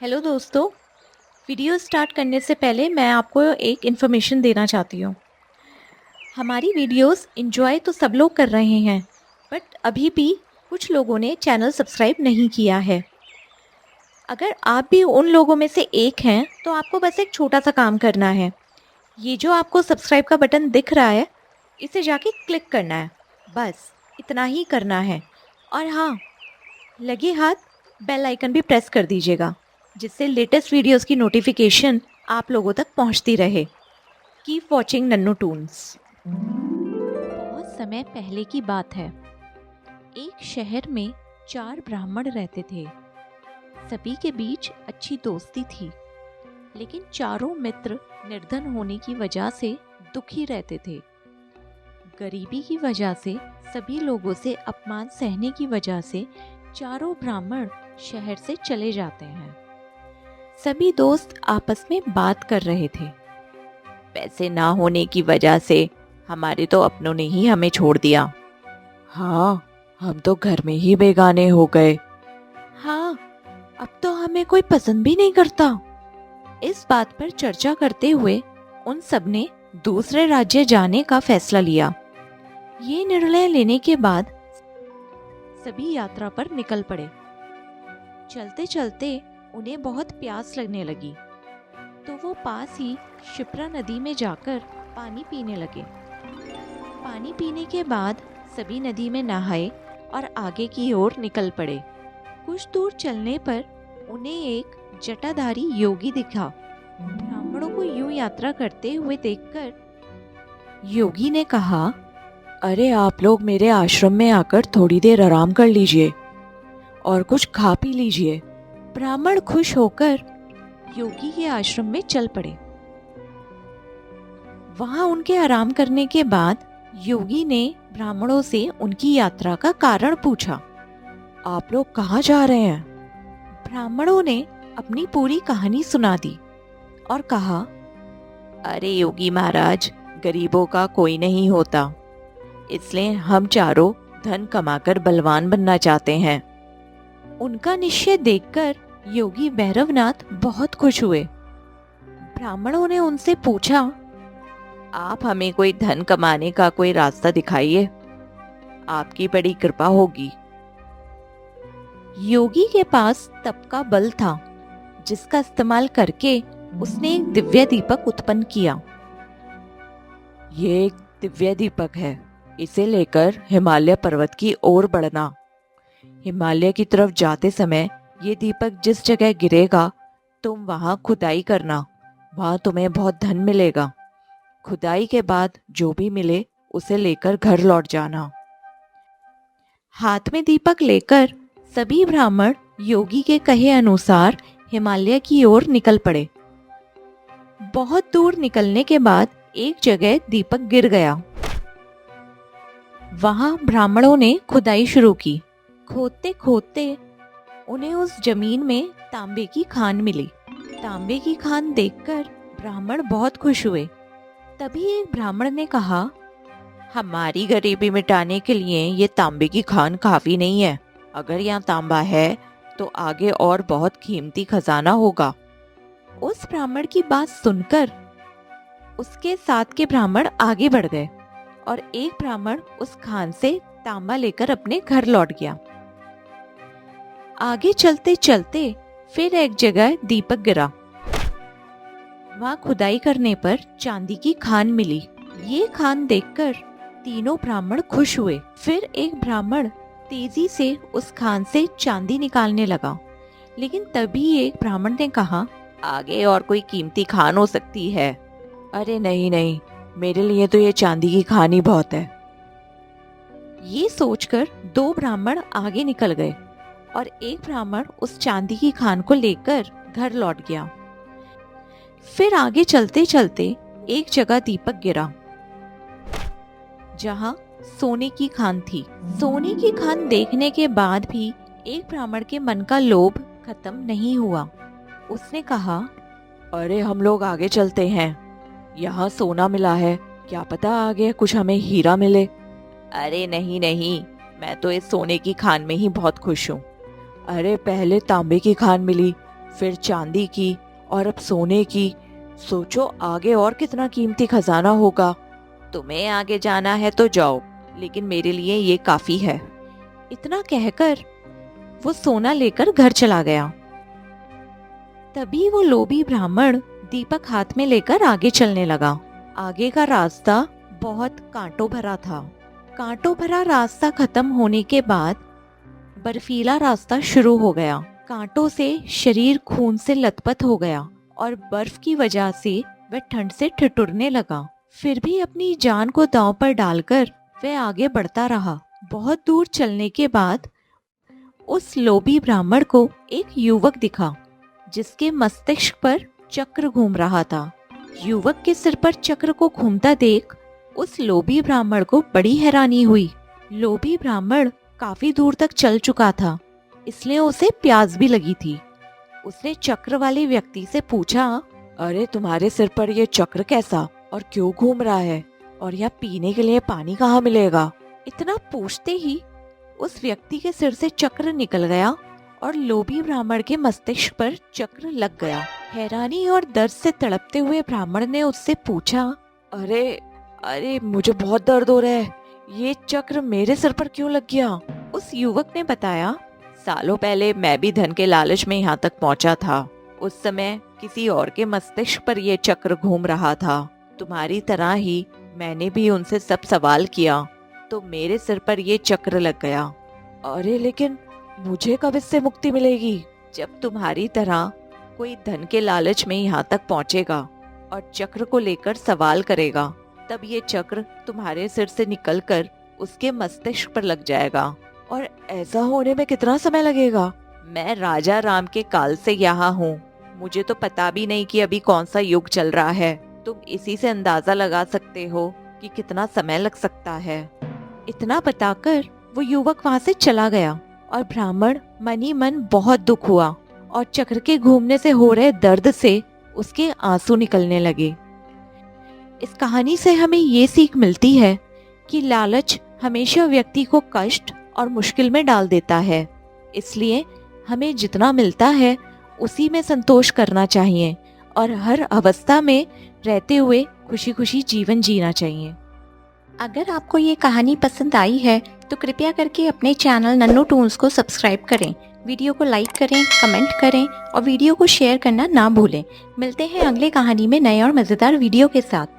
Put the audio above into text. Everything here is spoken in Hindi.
हेलो दोस्तों। वीडियो स्टार्ट करने से पहले मैं आपको एक इन्फॉर्मेशन देना चाहती हूँ। हमारी वीडियोस एंजॉय तो सब लोग कर रहे हैं, बट अभी भी कुछ लोगों ने चैनल सब्सक्राइब नहीं किया है। अगर आप भी उन लोगों में से एक हैं तो आपको बस एक छोटा सा काम करना है। ये जो आपको सब्सक्राइब का बटन दिख रहा है, इसे जाके क्लिक करना है। बस इतना ही करना है। और हाँ, लगे हाथ बेल आइकन भी प्रेस कर दीजिएगा, जिससे लेटेस्ट वीडियोस की नोटिफिकेशन आप लोगों तक पहुंचती रहे। Keep watching Nannu toons. बहुत समय पहले की बात है। एक शहर में 4 ब्राह्मण रहते थे। सभी के बीच अच्छी दोस्ती थी, लेकिन चारों मित्र निर्धन होने की वजह से दुखी रहते थे। गरीबी की वजह से सभी लोगों से अपमान सहने की वजह से चारों ब्राह्मण शहर से चले जाते हैं। सभी दोस्त आपस में बात कर रहे थे। पैसे ना होने की वजह से हमारे तो अपनों ने ही हमें छोड़ दिया। हाँ, हम तो घर में ही बेगाने हो गए। हाँ, अब तो हमें कोई पसंद भी नहीं करता। इस बात पर चर्चा करते हुए उन सब ने दूसरे राज्य जाने का फैसला लिया। ये निर्णय लेने के बाद सभी यात्रा पर निकल पड़े। चलते चलते उन्हें बहुत प्यास लगने लगी, तो वो पास ही शिप्रा नदी में जाकर पानी पीने लगे। पानी पीने के बाद सभी नदी में नहाए और आगे की ओर निकल पड़े। कुछ दूर चलने पर उन्हें एक जटाधारी योगी दिखा। ब्राह्मणों को यूं यात्रा करते हुए देखकर योगी ने कहा, अरे आप लोग मेरे आश्रम में आकर थोड़ी देर आराम कर लीजिए और कुछ खा पी लीजिए। ब्राह्मण खुश होकर योगी के आश्रम में चल पड़े। वहां उनके आराम करने के बाद योगी ने ब्राह्मणों से उनकी यात्रा का कारण पूछा। आप लोग कहाँ जा रहे हैं? ब्राह्मणों ने अपनी पूरी कहानी सुना दी और कहा, अरे योगी महाराज, गरीबों का कोई नहीं होता, इसलिए हम चारों धन कमाकर बलवान बनना चाहते हैं। उनका निश्चय देखकर योगी भैरवनाथ बहुत खुश हुए। ब्राह्मणों ने उनसे पूछा, आप हमें कोई धन कमाने का कोई रास्ता दिखाइए, आपकी बड़ी कृपा होगी। योगी के पास तप का बल था, जिसका इस्तेमाल करके उसने एक दिव्य दीपक उत्पन्न किया। ये एक दिव्य दीपक है, इसे लेकर हिमालय पर्वत की ओर बढ़ना। हिमालय की तरफ जाते समय ये दीपक जिस जगह गिरेगा, तुम वहां खुदाई करना, वहां तुम्हें बहुत धन मिलेगा। खुदाई के बाद जो भी मिले उसे लेकर घर लौट जाना। हाथ में दीपक लेकर सभी ब्राह्मण योगी के कहे अनुसार हिमालय की ओर निकल पड़े। बहुत दूर निकलने के बाद एक जगह दीपक गिर गया। वहां ब्राह्मणों ने खुदाई शुरू की। खोदते खोदते उन्हें उस जमीन में तांबे की खान मिली। तांबे की खान देखकर ब्राह्मण बहुत खुश हुए। तभी एक ब्राह्मण ने कहा, हमारी गरीबी मिटाने के लिए ये तांबे की खान काफी नहीं है। अगर यहाँ तांबा है तो आगे और बहुत कीमती खजाना होगा। उस ब्राह्मण की बात सुनकर उसके साथ के ब्राह्मण आगे बढ़ गए और एक ब्राह्मण उस खान से तांबा लेकर अपने घर लौट गया। आगे चलते चलते फिर एक जगह दीपक गिरा। वहां खुदाई करने पर चांदी की खान मिली। ये खान देखकर तीनों ब्राह्मण खुश हुए। फिर एक ब्राह्मण तेजी से उस खान से चांदी निकालने लगा, लेकिन तभी एक ब्राह्मण ने कहा, आगे और कोई कीमती खान हो सकती है। अरे नहीं नहीं, मेरे लिए तो ये चांदी की खान ही बहुत है। ये सोचकर 2 ब्राह्मण आगे निकल गए और एक ब्राह्मण उस चांदी की खान को लेकर घर लौट गया। फिर आगे चलते चलते एक जगह दीपक गिरा, जहां सोने की खान थी। सोने की खान देखने के बाद भी एक ब्राह्मण के मन का लोभ खत्म नहीं हुआ। उसने कहा, अरे हम लोग आगे चलते हैं, यहाँ सोना मिला है, क्या पता आगे कुछ हमें हीरा मिले। अरे नहीं नहीं, मैं तो इस सोने की खान में ही बहुत खुश हूँ। अरे पहले तांबे की खान मिली, फिर चांदी की और अब सोने की। सोचो आगे और कितना कीमती खजाना होगा। तुम्हें आगे जाना है तो जाओ, लेकिन मेरे लिए ये काफी है। इतना कहकर वो सोना लेकर घर चला गया। तभी वो लोभी ब्राह्मण दीपक हाथ में लेकर आगे चलने लगा। आगे का रास्ता बहुत कांटों भरा था। कांटों भरा रास्ता खत्म होने के बाद बर्फीला रास्ता शुरू हो गया। कांटों से शरीर खून से लथपथ हो गया और बर्फ की वजह से वह ठंड से ठिठुरने लगा। फिर भी अपनी जान को दांव पर डालकर वह आगे बढ़ता रहा। बहुत दूर चलने के बाद उस लोभी ब्राह्मण को एक युवक दिखा, जिसके मस्तिष्क पर चक्र घूम रहा था। युवक के सिर पर चक्र को घूमता देख उस लोभी ब्राह्मण को बड़ी हैरानी हुई। लोभी ब्राह्मण काफी दूर तक चल चुका था, इसलिए उसे प्यास भी लगी थी। उसने चक्र वाले व्यक्ति से पूछा, अरे तुम्हारे सिर पर ये चक्र कैसा और क्यों घूम रहा है, और यहाँ पीने के लिए पानी कहाँ मिलेगा? इतना पूछते ही उस व्यक्ति के सिर से चक्र निकल गया और लोभी ब्राह्मण के मस्तिष्क पर चक्र लग गया। हैरानी और दर्द से तड़पते हुए ब्राह्मण ने उससे पूछा, अरे अरे मुझे बहुत दर्द हो रहा है, ये चक्र मेरे सिर पर क्यों लग गया? उस युवक ने बताया, सालों पहले मैं भी धन के लालच में यहाँ तक पहुँचा था। उस समय किसी और के मस्तिष्क पर यह चक्र घूम रहा था। तुम्हारी तरह ही मैंने भी उनसे सब सवाल किया, तो मेरे सिर पर यह चक्र लग गया। अरे लेकिन मुझे कब इससे मुक्ति मिलेगी? जब तुम्हारी तरह कोई धन के लालच में यहाँ तक पहुँचेगा और चक्र को लेकर सवाल करेगा, तब ये चक्र तुम्हारे सिर से निकलकर उसके मस्तिष्क पर लग जाएगा। और ऐसा होने में कितना समय लगेगा? मैं राजा राम के काल से यहाँ हूँ, मुझे तो पता भी नहीं कि अभी कौन सा युग चल रहा है। तुम इसी से अंदाजा लगा सकते हो कि कितना समय लग सकता है। इतना बताकर वो युवक वहाँ से चला गया और ब्राह्मण मन ही मन बहुत दुख हुआ और चक्र के घूमने से हो रहे दर्द से उसके आंसू निकलने लगे। इस कहानी से हमें ये सीख मिलती है कि लालच हमेशा व्यक्ति को कष्ट और मुश्किल में डाल देता है। इसलिए हमें जितना मिलता है उसी में संतोष करना चाहिए और हर अवस्था में रहते हुए खुशी खुशी जीवन जीना चाहिए। अगर आपको ये कहानी पसंद आई है तो कृपया करके अपने चैनल नन्नू टून्स को सब्सक्राइब करें, वीडियो को लाइक करें, कमेंट करें और वीडियो को शेयर करना ना भूलें। मिलते हैं अगले कहानी में नए और मज़ेदार वीडियो के साथ।